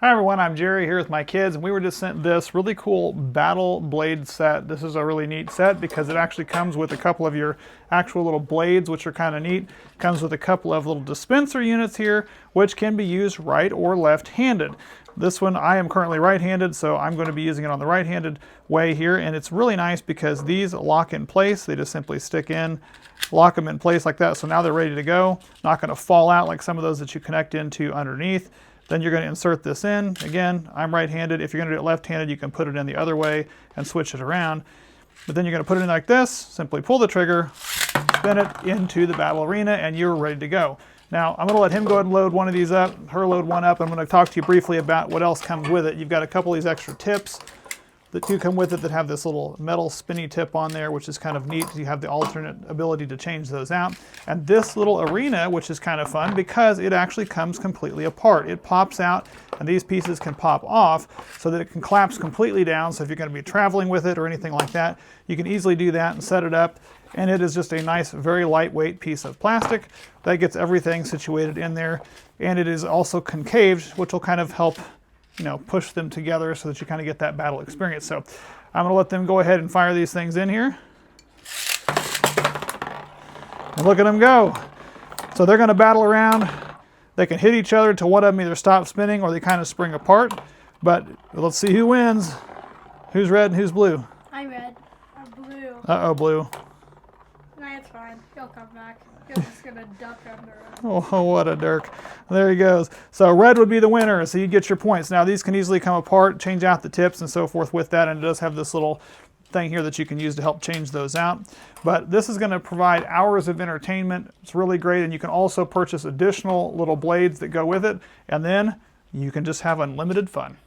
Hi everyone, I'm Jerry here with my kids, and we were just sent this really cool battle blade set. This is a really neat set because it actually comes with a couple of your actual little blades, which are kind of neat. Comes with a couple of little dispenser units here, which can be used right or left-handed. This one, I am currently right-handed, so I'm going to be using it on the right-handed way here, and it's really nice because these lock in place. They just simply stick in, lock them in place like that, so now they're ready to go. Not going to fall out like some of those that you connect into underneath. Then you're going to insert this in. Again, I'm right-handed. If you're going to do it left-handed, you can put it in the other way and switch it around. But then you're going to put it in like this, simply pull the trigger, spin it into the battle arena, and you're ready to go. Now, I'm going to let him go ahead and load one of these up, her load one up. I'm going to talk to you briefly about what else comes with it. You've got a couple of these extra tips that do come with it that have this little metal spinny tip on there, which is kind of neat. You have the alternate ability to change those out. And this little arena, which is kind of fun because it actually comes completely apart. It pops out, and these pieces can pop off so that it can collapse completely down. So if you're going to be traveling with it or anything like that, you can easily do that and set it up. And it is just a nice, very lightweight piece of plastic that gets everything situated in there. And it is also concaved, which will kind of help push them together so that you kind of get that battle experience. So I'm going to let them go ahead and fire these things in here. And look at them go. So they're going to battle around. They can hit each other until one of them either stops spinning or they kind of spring apart. But let's see who wins. Who's red and who's blue? I'm red. I'm blue. Uh-oh, blue. Nah, it's fine. He'll come back. He's just going to duck under it. Oh, what a dirk. There he goes. So red would be the winner, so you get your points. Now these can easily come apart, change out the tips and so forth with that, and it does have this little thing here that you can use to help change those out. But this is going to provide hours of entertainment. It's really great, and you can also purchase additional little blades that go with it, and then you can just have unlimited fun.